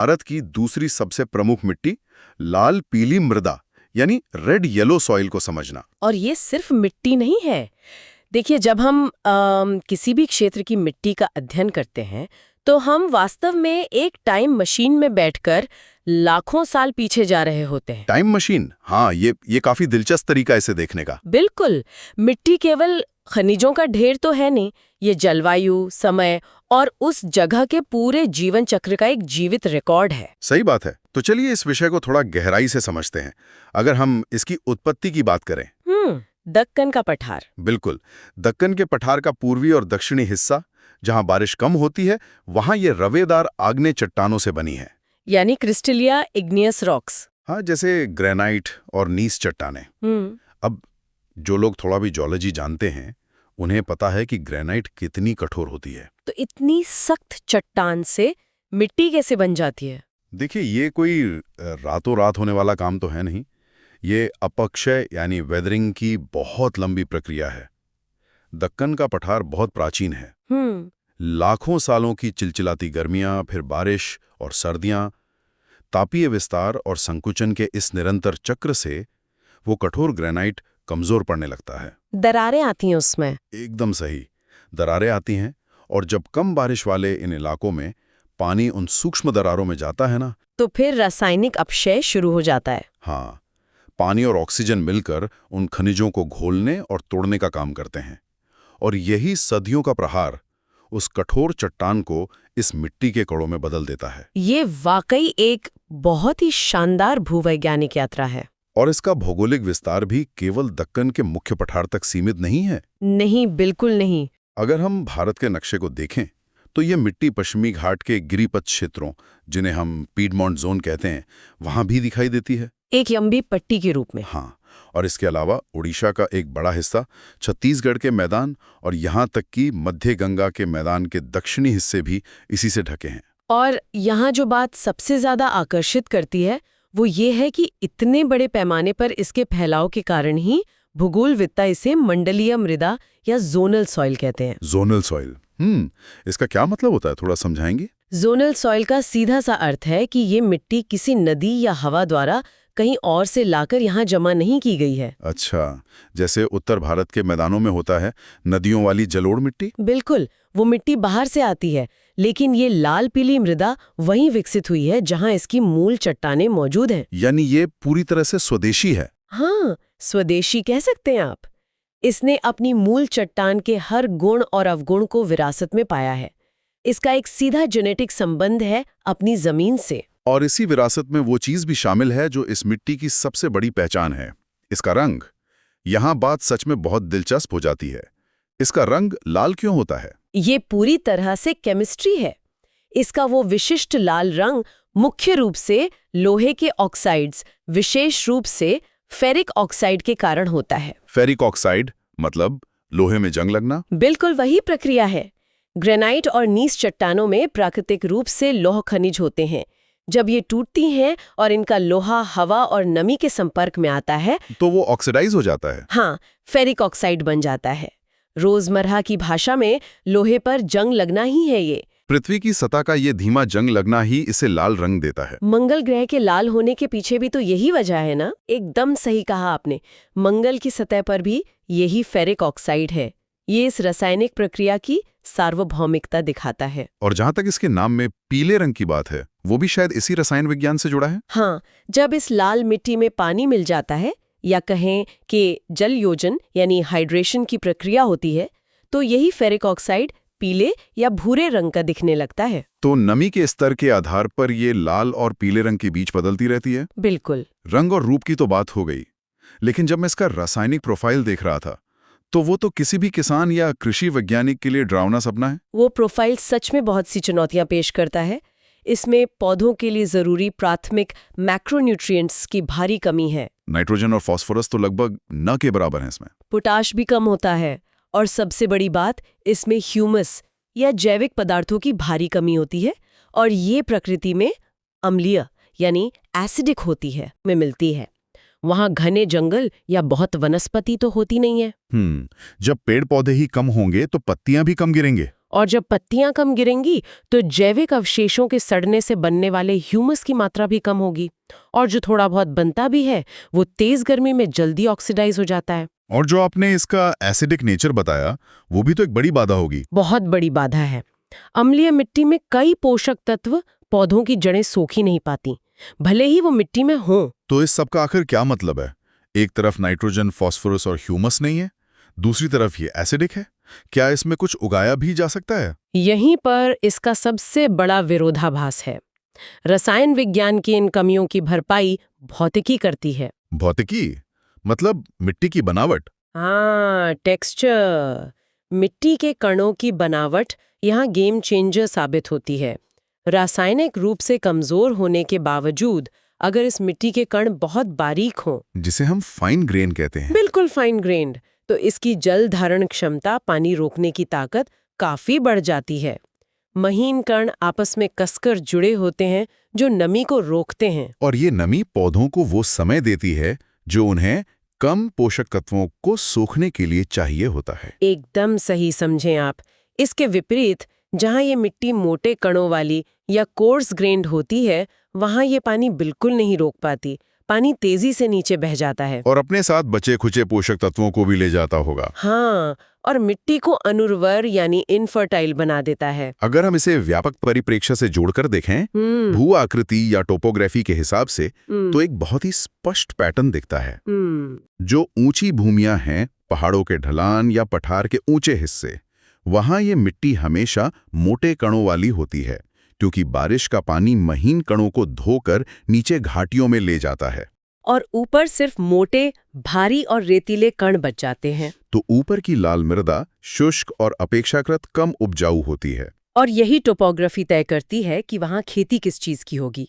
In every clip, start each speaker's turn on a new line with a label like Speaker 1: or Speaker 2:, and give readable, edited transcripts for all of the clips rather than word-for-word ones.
Speaker 1: भारत की दूसरी सबसे प्रमुख मिट्टी लाल पीली मृदा यानी रेड येलो सॉइल को समझना।
Speaker 2: और ये सिर्फ मिट्टी नहीं है। देखिए, जब हम किसी भी क्षेत्र की मिट्टी का अध्ययन करते हैं तो हम वास्तव में एक टाइम मशीन में बैठकर लाखों साल पीछे जा रहे होते हैं।
Speaker 1: टाइम मशीन, हाँ, ये काफी दिलचस्प तरीका है इसे देखने का।
Speaker 2: बिल्कुल। मिट्टी केवल खनिजों का ढेर तो है नहीं, ये जलवायु, समय और उस जगह के पूरे जीवन चक्र का एक जीवित रिकॉर्ड है।
Speaker 1: सही बात है। तो चलिए इस विषय को थोड़ा गहराई से समझते हैं। अगर हम इसकी उत्पत्ति की बात करें।
Speaker 2: दक्कन का पठार।
Speaker 1: बिल्कुल। दक्कन के पठार का पूर्वी और दक्षिणी हिस्सा, जहां बारिश कम होती है, वहां ये रवेदार आग्नेय चट्टानों से बनी है,
Speaker 2: यानी क्रिस्टलिया इग्नियस रॉक्स।
Speaker 1: हाँ, जैसे ग्रेनाइट और नीस चट्टानें। अब जो लोग थोड़ा भी जियोलॉजी जानते हैं उन्हें पता है कि ग्रेनाइट कितनी कठोर होती है।
Speaker 2: तो इतनी सख्त चट्टान से मिट्टी कैसे बन जाती है?
Speaker 1: देखिए, ये कोई रातों रात होने वाला काम तो है नहीं। ये अपक्षय यानी वेदरिंग की बहुत लंबी प्रक्रिया है। दक्कन का पठार बहुत प्राचीन है। लाखों सालों की चिलचिलाती गर्मियां, फिर बारिश और सर्दियां, तापीय विस्तार और संकुचन के इस निरंतर चक्र से वो कठोर ग्रेनाइट कमजोर पड़ने लगता है।
Speaker 2: दरारें आती हैं उसमें।
Speaker 1: एकदम सही, दरारें आती हैं। और जब कम बारिश वाले इन इलाकों में पानी उन सूक्ष्म दरारों में जाता है ना,
Speaker 2: तो फिर रासायनिक अपक्षय शुरू हो जाता है।
Speaker 1: हाँ, पानी और ऑक्सीजन मिलकर उन खनिजों को घोलने और तोड़ने का काम करते हैं। और यही सदियों का प्रहार उस कठोर चट्टान को इस मिट्टी के कणों में बदल देता है।
Speaker 2: ये वाकई एक बहुत ही शानदार भूवैज्ञानिक यात्रा है।
Speaker 1: और इसका भौगोलिक विस्तार भी केवल दक्कन के मुख्य पठार तक सीमित नहीं है।
Speaker 2: नहीं, बिल्कुल नहीं।
Speaker 1: अगर हम भारत के नक्शे को देखें तो ये मिट्टी पश्चिमी घाट के गिरिपथ क्षेत्रों, जिन्हें हम पीडमॉन्ट जोन कहते हैं, वहां भी दिखाई देती है,
Speaker 2: एक लंबी पट्टी के रूप में।
Speaker 1: हाँ। और इसके अलावा उड़ीसा का एक बड़ा हिस्सा, छत्तीसगढ़ के मैदान और यहाँ तक कि मध्य गंगा के मैदान के दक्षिणी हिस्से भी इसी से ढके हैं।
Speaker 2: और यहाँ जो बात सबसे ज्यादा आकर्षित करती है वो ये है कि इतने बड़े पैमाने पर इसके फैलाव के कारण ही भूगोलविद्ता इसे मंडलीय मृदा या जोनल सॉइल कहते हैं।
Speaker 1: जोनल सॉइल, इसका क्या मतलब होता है, थोड़ा समझाएंगे?
Speaker 2: जोनल सॉइल का सीधा सा अर्थ है कि ये मिट्टी किसी नदी या हवा द्वारा कहीं और से लाकर यहाँ जमा नहीं की गई है।
Speaker 1: अच्छा, जैसे उत्तर भारत के मैदानों में होता है नदियों वाली जलोढ़ मिट्टी।
Speaker 2: बिल्कुल, वो मिट्टी बाहर से आती है, लेकिन ये लाल पीली मृदा वहीं विकसित हुई है जहाँ इसकी मूल चट्टानें मौजूद हैं।
Speaker 1: यानी ये पूरी तरह से स्वदेशी है।
Speaker 2: हाँ, स्वदेशी कह सकते हैं आप। इसने अपनी मूल चट्टान के हर गुण और अवगुण को विरासत में पाया है। इसका एक सीधा जेनेटिक संबंध है अपनी जमीन से।
Speaker 1: और इसी विरासत में वो चीज भी शामिल है जो इस मिट्टी की सबसे बड़ी पहचान है, इसका रंग। यहाँ बात सच में बहुत दिलचस्प हो जाती है। इसका रंग लाल क्यों होता है?
Speaker 2: ये पूरी तरह से केमिस्ट्री है। इसका वो विशिष्ट लाल रंग मुख्य रूप से लोहे के ऑक्साइड्स, विशेष रूप से फेरिक ऑक्साइड के कारण होता है।
Speaker 1: फेरिक ऑक्साइड मतलब लोहे में जंग लगना?
Speaker 2: बिल्कुल वही प्रक्रिया है। ग्रेनाइट और नीस चट्टानों में प्राकृतिक रूप से लौह खनिज होते हैं। जब ये टूटती हैं और इनका लोहा हवा और नमी के संपर्क में आता है
Speaker 1: तो वो ऑक्सीडाइज हो जाता है।
Speaker 2: हाँ, फेरिक ऑक्साइड बन जाता है। रोजमर्रा की भाषा में लोहे पर जंग लगना ही है ये।
Speaker 1: पृथ्वी की सतह का ये धीमा जंग लगना ही इसे लाल रंग देता है।
Speaker 2: मंगल ग्रह के लाल होने के पीछे भी तो यही वजह है ना? एकदम सही कहा आपने। मंगल की सतह पर भी यही फेरिक ऑक्साइड है। ये इस रासायनिक प्रक्रिया की सार्वभौमिकता दिखाता है।
Speaker 1: और जहां तक इसके नाम में पीले रंग की बात है, वो भी शायद इसी रसायन विज्ञान से जुड़ा है।
Speaker 2: हाँ, जब इस लाल मिट्टी में पानी मिल जाता है या कहें कि जल योजन यानी हाइड्रेशन की प्रक्रिया होती है, तो यही फेरिक ऑक्साइड पीले या भूरे रंग का दिखने लगता है।
Speaker 1: तो नमी के स्तर के आधार पर ये लाल और पीले रंग के बीच बदलती रहती है।
Speaker 2: बिल्कुल।
Speaker 1: रंग और रूप की तो बात हो गई, लेकिन जब मैं इसका रासायनिक प्रोफाइल देख रहा था तो वो तो किसी भी किसान या कृषि वैज्ञानिक के लिए डरावना सपना है।
Speaker 2: वो प्रोफाइल सच में बहुत सी चुनौतियां पेश करता है। इसमें पौधों के लिए जरूरी प्राथमिक मैक्रोन्यूट्रिएंट्स की भारी कमी है।
Speaker 1: नाइट्रोजन और फास्फोरस तो लगभग न के बराबर हैं इसमें।
Speaker 2: पोटाश भी कम होता है और सबसे बड़ी बात, इसमें ह्यूमस या जैविक पदार्थों की भारी कमी होती है और ये प्रकृति में अम्लीय यानी एसिडिक होती है में मिलती है। वहाँ घने जंगल या बहुत वनस्पति तो होती नहीं है।
Speaker 1: जब पेड़ पौधे ही कम होंगे तो पत्तियां भी कम गिरेंगे।
Speaker 2: और जब पत्तियां कम गिरेंगी तो जैविक अवशेषों के सड़ने से बनने वाले ह्यूमस की मात्रा भी कम होगी, और जो थोड़ा बहुत बनता भी है वो तेज गर्मी में जल्दी ऑक्सीडाइज हो जाता है।
Speaker 1: और जो आपने इसका एसिडिक नेचर बताया, वो भी तो एक बड़ी बाधा होगी।
Speaker 2: बहुत बड़ी बाधा है। अम्लीय मिट्टी में कई पोषक तत्व पौधों की जड़ें सोख ही नहीं पाती, भले ही वो मिट्टी में हों।
Speaker 1: तो इस सब का आखिर क्या मतलब है? एक तरफ नाइट्रोजन, फास्फोरस और ह्यूमस नहीं है, दूसरी तरफ ये एसिडिक है। क्या इसमें कुछ उगाया भी जा सकता है?
Speaker 2: यहीं पर इसका सबसे बड़ा विरोधाभास है। रसायन विज्ञान की इन कमियों की भरपाई भौतिकी करती है।
Speaker 1: भौतिकी मतलब मिट्टी की बनावट?
Speaker 2: हाँ, टेक्सचर। मिट्टी के कणों की बनावट यहाँ गेम चेंजर साबित होती है। रासायनिक रूप से कमजोर होने के बावजूद अगर इस मिट्टी के कण बहुत बारीक हों,
Speaker 1: जिसे हम फाइन ग्रेन कहते हैं।
Speaker 2: बिल्कुल फाइन ग्रेन्ड, तो इसकी जल धारण क्षमता, पानी रोकने की ताकत काफी बढ़ जाती है। महीन कण आपस में कसकर जुड़े होते हैं जो नमी को रोकते हैं।
Speaker 1: और ये नमी पौधों को वो समय देती है जो उन्हें कम पोषक तत्वों को सोखने के लिए चाहिए होता है।
Speaker 2: एकदम सही समझें आप। इसके विपरीत जहाँ ये मिट्टी मोटे कणों वाली या कोर्स ग्रेन्ड होती है, वहाँ ये पानी बिल्कुल नहीं रोक पाती। पानी तेजी से नीचे बह जाता है
Speaker 1: और अपने साथ बचे खुचे पोषक तत्वों को भी ले जाता होगा।
Speaker 2: हाँ, और मिट्टी को अनुर्वर यानी इनफर्टाइल बना देता है।
Speaker 1: अगर हम इसे व्यापक परिप्रेक्ष्य से जोड़कर देखें, भू आकृति या टोपोग्राफी के हिसाब से, तो एक बहुत ही स्पष्ट पैटर्न दिखता है। जो ऊंची भूमियां हैं, पहाड़ों के ढलान या पठार के ऊंचे हिस्से, वहां ये मिट्टी हमेशा मोटे कणों वाली होती है, क्योंकि बारिश का पानी महीन कणों को धोकर नीचे घाटियों में ले जाता है।
Speaker 2: और ऊपर सिर्फ मोटे, भारी और रेतीले कण बच जाते हैं।
Speaker 1: तो ऊपर की लाल मृदा शुष्क और अपेक्षाकृत कम उपजाऊ होती है।
Speaker 2: और यही टोपोग्राफी तय करती है कि वहाँ खेती किस चीज की होगी।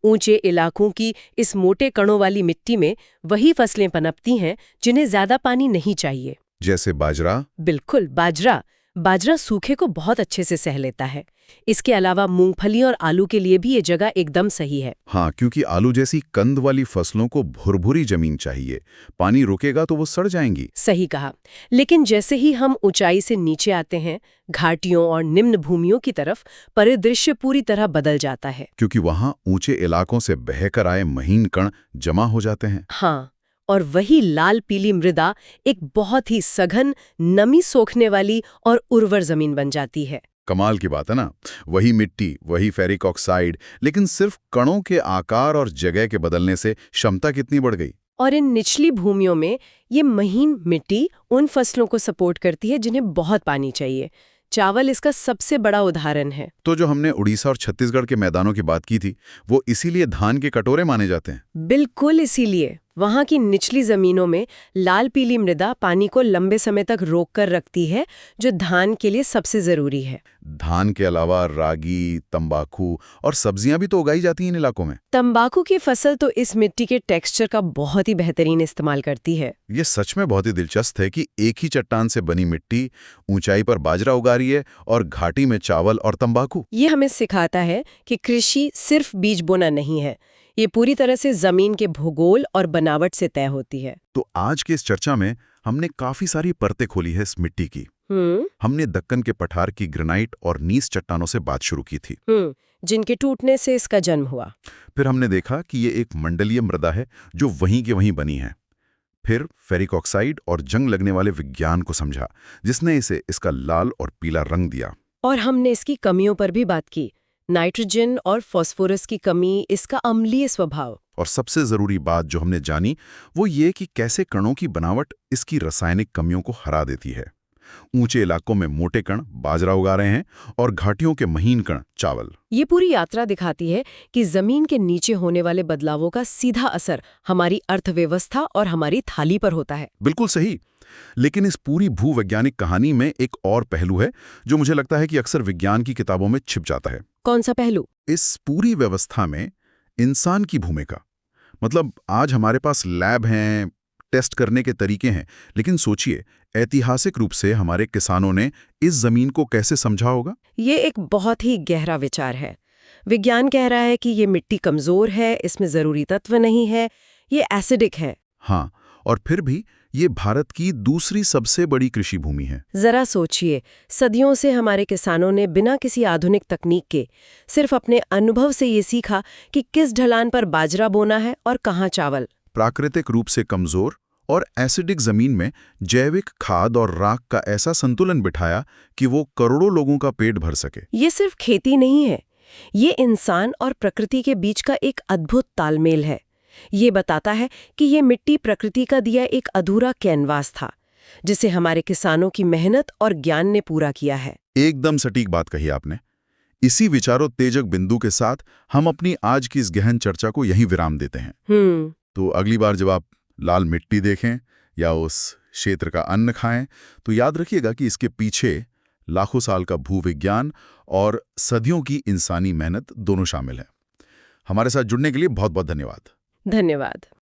Speaker 2: ऊंचे इलाकों की इस मोटे कणों वाली मिट्टी में वही फसलें पनपती हैं जिन्हें ज्यादा पानी नहीं चाहिए।
Speaker 1: जैसे बाजरा?
Speaker 2: बिल्कुल, बाजरा। बाजरा सूखे को बहुत अच्छे से सह लेता है। इसके अलावा मूंगफली और आलू के लिए भी ये जगह एकदम सही है।
Speaker 1: हाँ, क्योंकि आलू जैसी कंद वाली फसलों को भुरभुरी जमीन चाहिए। पानी रुकेगा तो वो सड़ जाएंगी।
Speaker 2: सही कहा। लेकिन जैसे ही हम ऊंचाई से नीचे आते हैं, घाटियों और निम्न भूमियों की तरफ, परिदृश्य पूरी तरह बदल जाता है।
Speaker 1: क्योंकि वहाँ ऊंचे इलाकों से बहकर आए महीन कण जमा हो जाते हैं।
Speaker 2: हाँ, और वही लाल पीली मृदा एक बहुत ही सघन, नमी सोखने वाली और उर्वर जमीन बन जाती है।
Speaker 1: कमाल की बात है ना? वही मिट्टी, वही फेरिक ऑक्साइड, लेकिन सिर्फ कणों के आकार और जगह के बदलने से क्षमता कितनी बढ़ गई।
Speaker 2: और इन निचली भूमियों में ये महीन मिट्टी उन फसलों को सपोर्ट करती है जिन्हें बहुत पानी चाहिए। चावल इसका सबसे बड़ा उदाहरण है।
Speaker 1: तो जो हमने उड़ीसा और छत्तीसगढ़ के मैदानों की बात की थी, वो इसीलिए धान के कटोरे माने जाते हैं।
Speaker 2: बिल्कुल इसीलिए। वहाँ की निचली जमीनों में लाल पीली मृदा पानी को लंबे समय तक रोक कर रखती है, जो धान के लिए सबसे जरूरी है।
Speaker 1: धान के अलावा रागी, तंबाकू और सब्जियां भी तो उगाई जाती हैं इन इलाकों में।
Speaker 2: तंबाकू की फसल तो इस मिट्टी के टेक्सचर का बहुत ही बेहतरीन इस्तेमाल करती है।
Speaker 1: ये सच में बहुत ही दिलचस्प है कि एक ही चट्टान से बनी मिट्टी ऊंचाई पर बाजरा उगा रही है और घाटी में चावल और तंबाकू।
Speaker 2: ये हमें सिखाता है कि कृषि सिर्फ बीज बोना नहीं है, ये पूरी तरह से जमीन के भूगोल और बनावट से तय होती है।
Speaker 1: तो आज के इस चर्चा में हमने काफी सारी परतें खोली है इस मिट्टी की। हमने दक्कन के पठार की ग्रेनाइट और नीस चट्टानों से बात शुरू की थी,
Speaker 2: जिनके टूटने से इसका जन्म हुआ।
Speaker 1: फिर हमने देखा कि ये एक मंडलीय मृदा है जो वहीं के वहीं बनी है। फिर फेरिक ऑक्साइड और जंग लगने वाले विज्ञान को समझा, जिसने इसे इसका लाल और पीला रंग दिया।
Speaker 2: और हमने इसकी कमियों पर भी बात की, नाइट्रोजन और फास्फोरस की कमी, इसका अम्लीय स्वभाव।
Speaker 1: और सबसे जरूरी बात जो हमने जानी वो ये कि कैसे कणों की बनावट इसकी रासायनिक कमियों को हरा देती है। ऊंचे इलाकों में मोटे कण बाजरा उगा रहे हैं और घाटियों के महीन कण चावल।
Speaker 2: ये पूरी यात्रा दिखाती है कि जमीन के नीचे होने वाले बदलावों का सीधा असर हमारी अर्थव्यवस्था और हमारी थाली पर होता है।
Speaker 1: बिल्कुल सही। लेकिन इस पूरी भूवैज्ञानिक कहानी में एक और पहलू है जो मुझे लगता है कि अक्सर विज्ञान की किताबों में छिप जाता है।
Speaker 2: कौन सा पहलू?
Speaker 1: इस पूरी व्यवस्था में इंसान की भूमिका। मतलब आज हमारे पास लैब हैं, टेस्ट करने के तरीके हैं, लेकिन सोचिए ऐतिहासिक रूप से हमारे किसानों ने इस जमीन को कैसे समझा होगा?
Speaker 2: ये एक बहुत ही गहरा विचार है। विज्ञान कह रहा है कि ये मिट्टी कमजोर है, इसमें जरूरी तत्व नहीं है, ये एसिडिक है।
Speaker 1: हाँ, और फिर भी ये भारत की दूसरी सबसे बड़ी कृषि भूमि है।
Speaker 2: जरा सोचिए, सदियों से हमारे किसानों ने बिना किसी आधुनिक तकनीक के सिर्फ अपने अनुभव से ये सीखा कि किस ढलान पर बाजरा बोना है और कहाँ चावल।
Speaker 1: प्राकृतिक रूप से कमजोर और एसिडिक जमीन में जैविक खाद और राख का ऐसा संतुलन बिठाया कि वो करोड़ों लोगों का पेट भर सके।
Speaker 2: ये सिर्फ खेती नहीं है, ये इंसान और प्रकृति के बीच का एक अद्भुत तालमेल है। ये बताता है कि ये मिट्टी प्रकृति का दिया एक अधूरा कैनवास था, जिसे हमारे किसानों की मेहनत और ज्ञान ने पूरा किया है।
Speaker 1: एकदम सटीक बात कही आपने। इसी विचारोत्तेजक बिंदु के साथ हम अपनी आज की इस गहन चर्चा को यहीं विराम देते हैं। तो अगली बार जब आप लाल मिट्टी देखें या उस क्षेत्र का अन्न खाएं, तो याद रखिएगा कि इसके पीछे लाखों साल का भूविज्ञान और सदियों की इंसानी मेहनत दोनों शामिल हैं। हमारे साथ जुड़ने के लिए बहुत बहुत धन्यवाद।
Speaker 2: धन्यवाद।